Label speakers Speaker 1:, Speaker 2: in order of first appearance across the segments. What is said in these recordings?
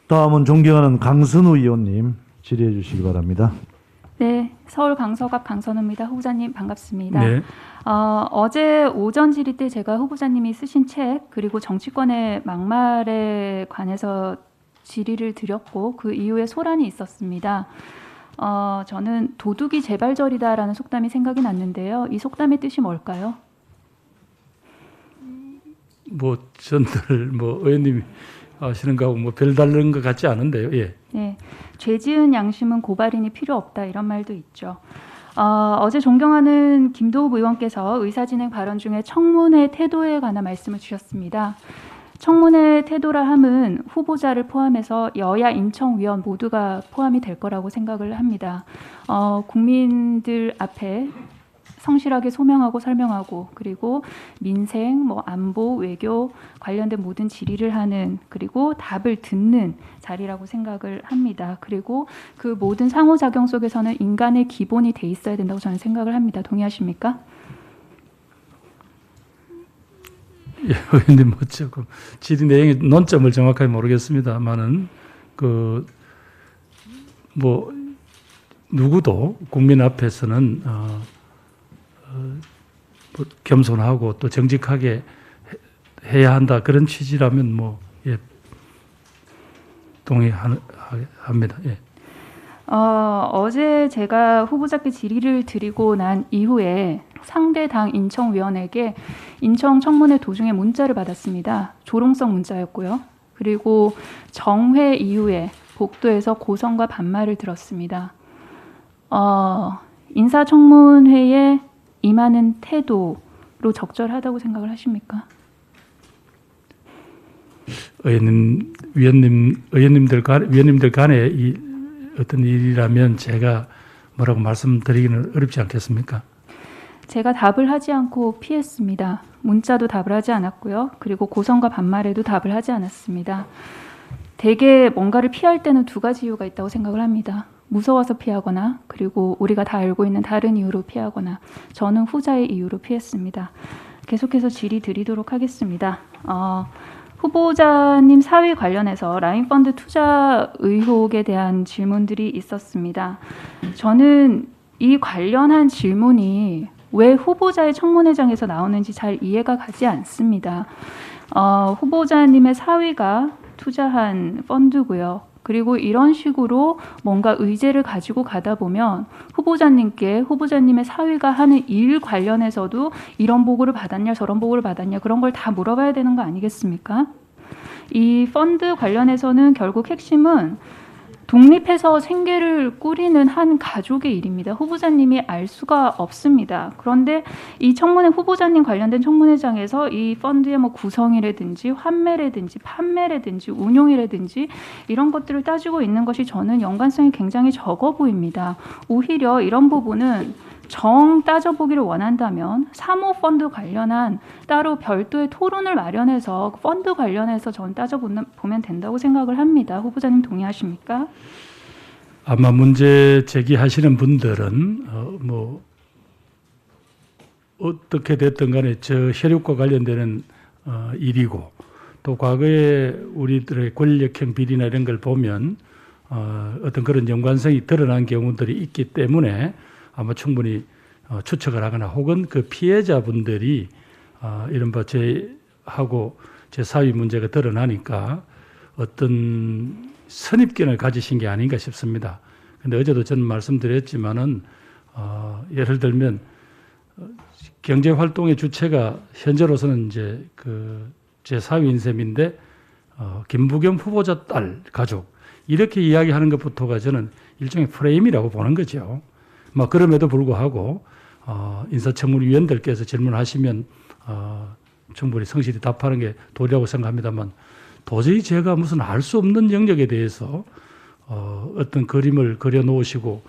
Speaker 1: 다음은 존경하는 강선우 의원님 질의해 주시기 바랍니다.
Speaker 2: 네, 서울 강서갑 강선우입니다. 후보자님 반갑습니다.
Speaker 3: 네.
Speaker 2: 어제 오전 질의 때 제가 후보자님이 쓰신 책 그리고 정치권의 막말에 관해서 질의를 드렸고 그 이후에 소란이 있었습니다. 저는 도둑이 재발절이다라는 속담이 생각이 났는데요. 이 속담의 뜻이 뭘까요?
Speaker 3: 뭐 전들 뭐 의원님이 하시는 거하고 뭐 별다른 것 같지 않은데요. 예.
Speaker 2: 네, 죄 지은 양심은 고발인이 필요 없다 이런 말도 있죠. 어제 존경하는 김도읍 의원께서 의사진행 발언 중에 청문회 태도에 관한 말씀을 주셨습니다. 청문회 태도라 함은 후보자를 포함해서 여야 인청위원 모두가 포함이 될 거라고 생각을 합니다. 국민들 앞에 성실하게 소명하고 설명하고 그리고 민생, 뭐 안보, 외교 관련된 모든 질의를 하는 그리고 답을 듣는 자리라고 생각을 합니다. 그리고 그 모든 상호작용 속에서는 인간의 기본이 돼 있어야 된다고 저는 생각을 합니다. 동의하십니까?
Speaker 3: 예, 의원님 뭐 조금 질의 내용의 논점을 정확하게 모르겠습니다만은 그 뭐 누구도 국민 앞에서는 뭐 겸손하고 또 정직하게 해야 한다 그런 취지라면 뭐 예, 동의합니다. 예.
Speaker 2: 어제 제가 후보자께 질의를 드리고 난 이후에 상대 당 인청위원에게 인청 청문회 도중에 문자를 받았습니다. 조롱성 문자였고요. 그리고 정회 이후에 복도에서 고성과 반말을 들었습니다. 인사청문회에 임하는 태도로 적절하다고 생각을 하십니까?
Speaker 3: 위원님들 간에 이 어떤 일이라면 제가 뭐라고 말씀드리기는 어렵지 않겠습니까?
Speaker 2: 제가 답을 하지 않고 피했습니다. 문자도 답을 하지 않았고요. 그리고 고성과 반말에도 답을 하지 않았습니다. 대개 뭔가를 피할 때는 두 가지 이유가 있다고 생각을 합니다. 무서워서 피하거나 그리고 우리가 다 알고 있는 다른 이유로 피하거나 저는 후자의 이유로 피했습니다. 계속해서 질의 드리도록 하겠습니다. 후보자님 사위 관련해서 라인펀드 투자 의혹에 대한 질문들이 있었습니다. 저는 이 관련한 질문이 왜 후보자의 청문회장에서 나오는지 잘 이해가 가지 않습니다. 후보자님의 사위가 투자한 펀드고요. 그리고 이런 식으로 뭔가 의제를 가지고 가다 보면 후보자님께 후보자님의 사위가 하는 일 관련해서도 이런 보고를 받았냐 저런 보고를 받았냐 그런 걸 다 물어봐야 되는 거 아니겠습니까? 이 펀드 관련해서는 결국 핵심은 독립해서 생계를 꾸리는 한 가족의 일입니다. 후보자님이 알 수가 없습니다. 그런데 이 청문회 후보자님 관련된 청문회장에서 이 펀드의 뭐 구성이라든지 환매라든지 판매라든지 운용이라든지 이런 것들을 따지고 있는 것이 저는 연관성이 굉장히 적어 보입니다. 오히려 이런 부분은 정 따져보기를 원한다면 사모펀드 관련한 따로 별도의 토론을 마련해서 펀드 관련해서 전 따져보면 된다고 생각을 합니다. 후보자님 동의하십니까?
Speaker 3: 아마 문제 제기하시는 분들은 뭐 어떻게 됐든 간에 저 혈육과 관련되는 일이고 또 과거에 우리들의 권력형 비리나 이런 걸 보면 어떤 그런 연관성이 드러난 경우들이 있기 때문에 아마 충분히 추측을 하거나 혹은 그 피해자분들이 이른바 제하고 제 사위 문제가 드러나니까 어떤 선입견을 가지신 게 아닌가 싶습니다. 그런데 어제도 저는 말씀드렸지만은 예를 들면 경제 활동의 주체가 현재로서는 이제 그 제 사위인 셈인데 김부겸 후보자 딸 가족 이렇게 이야기하는 것부터가 저는 일종의 프레임이라고 보는 거죠. 뭐 그럼에도 불구하고 인사청문위원들께서 질문하시면 충분히 성실히 답하는 게 도리라고 생각합니다만 도저히 제가 무슨 알 수 없는 영역에 대해서 어떤 그림을 그려놓으시고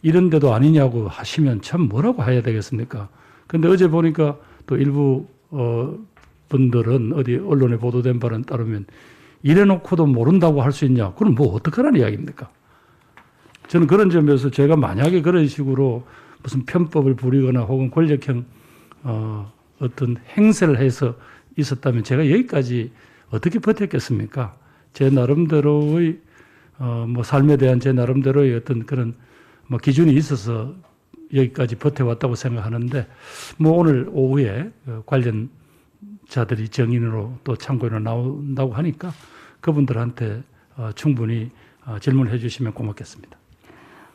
Speaker 3: 이런데도 아니냐고 하시면 참 뭐라고 해야 되겠습니까? 그런데 어제 보니까 또 일부 분들은 어디 언론에 보도된 바는 따르면 이래놓고도 모른다고 할 수 있냐? 그럼 뭐 어떡하라는 이야기입니까? 저는 그런 점에서 제가 만약에 그런 식으로 무슨 편법을 부리거나 혹은 권력형 어떤 행세를 해서 있었다면 제가 여기까지 어떻게 버텼겠습니까? 제 나름대로의 뭐 삶에 대한 제 나름대로의 어떤 그런 뭐 기준이 있어서 여기까지 버텨왔다고 생각하는데 뭐 오늘 오후에 관련자들이 정인으로 또 참고인으로 나온다고 하니까 그분들한테 충분히 질문해 주시면 고맙겠습니다.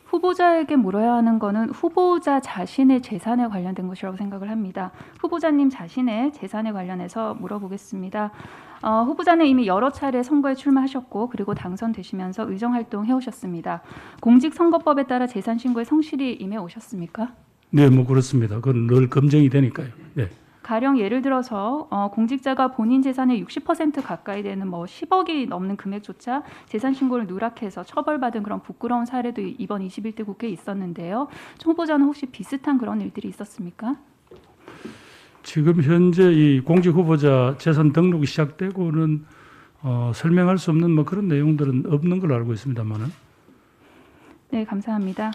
Speaker 2: 후보자에게 물어야 하는 거는 후보자 자신의 재산에 관련된 것이라고 생각을 합니다. 후보자님 자신의 재산에 관련해서 물어보겠습니다. 후보자는 이미 여러 차례 선거에 출마하셨고 그리고 당선되시면서 의정활동 해오셨습니다. 공직선거법에 따라 재산신고에 성실히 임해 오셨습니까?
Speaker 3: 네, 뭐 그렇습니다. 그건 늘 검증이 되니까요. 네.
Speaker 2: 가령 예를 들어서 공직자가 본인 재산의 60% 가까이 되는 뭐 10억이 넘는 금액조차 재산 신고를 누락해서 처벌받은 그런 부끄러운 사례도 이번 21대 국회에 있었는데요. 총 후보자는 혹시 비슷한 그런 일들이 있었습니까?
Speaker 3: 지금 현재 이 공직 후보자 재산 등록이 시작되고는 설명할 수 없는 뭐 그런 내용들은 없는 걸로 알고 있습니다만은.
Speaker 2: 네, 감사합니다.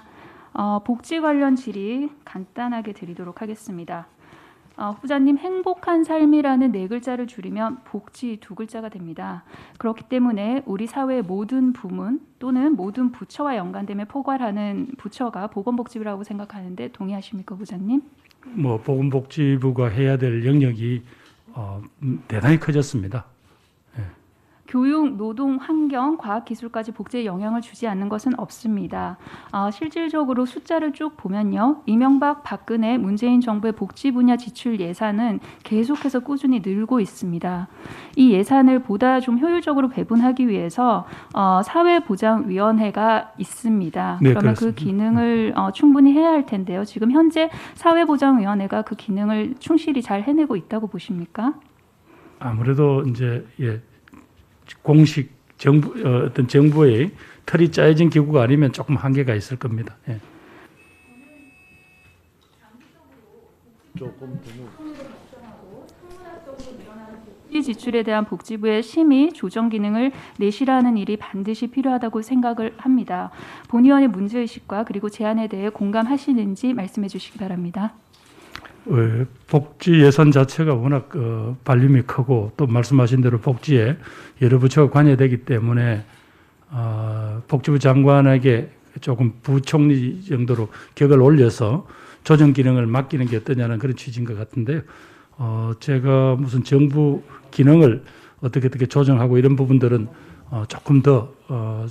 Speaker 2: 복지 관련 질의 간단하게 드리도록 하겠습니다. 후보자님, 행복한 삶이라는 네 글자를 줄이면 복지 두 글자가 됩니다. 그렇기 때문에 우리 사회의 모든 부문 또는 모든 부처와 연관됨에 포괄하는 부처가 보건복지부라고 생각하는데 동의하십니까, 후보자님?
Speaker 3: 뭐 보건복지부가 해야 될 영역이 대단히 커졌습니다.
Speaker 2: 교육, 노동, 환경, 과학기술까지 복지에 영향을 주지 않는 것은 없습니다. 실질적으로 숫자를 쭉 보면요. 이명박, 박근혜, 문재인 정부의 복지 분야 지출 예산은 계속해서 꾸준히 늘고 있습니다. 이 예산을 보다 좀 효율적으로 배분하기 위해서 사회보장위원회가 있습니다.
Speaker 3: 네,
Speaker 2: 그러면
Speaker 3: 그렇습니다.
Speaker 2: 그 기능을 충분히 해야 할 텐데요. 지금 현재 사회보장위원회가 그 기능을 충실히 잘 해내고 있다고 보십니까?
Speaker 3: 아무래도 이제 공식 정부 어떤 정부의 틀이 짜여진 기구가 아니면 조금 한계가 있을 겁니다. 예.
Speaker 2: 복지 지출에 대한 복지부의 심의 조정 기능을 내실화하는 일이 반드시 필요하다고 생각을 합니다. 본 의원의 문제의식과 그리고 제안에 대해 공감하시는지 말씀해 주시기 바랍니다.
Speaker 3: 복지 예산 자체가 워낙 발림이 크고 또 말씀하신 대로 복지에 여러 부처가 관여되기 때문에 복지부 장관에게 조금 부총리 정도로 격을 올려서 조정 기능을 맡기는 게 어떠냐는 그런 취지인 것 같은데요. 제가 무슨 정부 기능을 어떻게 조정하고 이런 부분들은 조금 더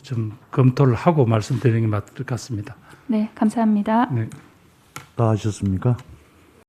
Speaker 3: 좀 검토를 하고 말씀드리는 게 맞을 것 같습니다.
Speaker 2: 네, 감사합니다.
Speaker 3: 네.
Speaker 1: 다 하셨습니까?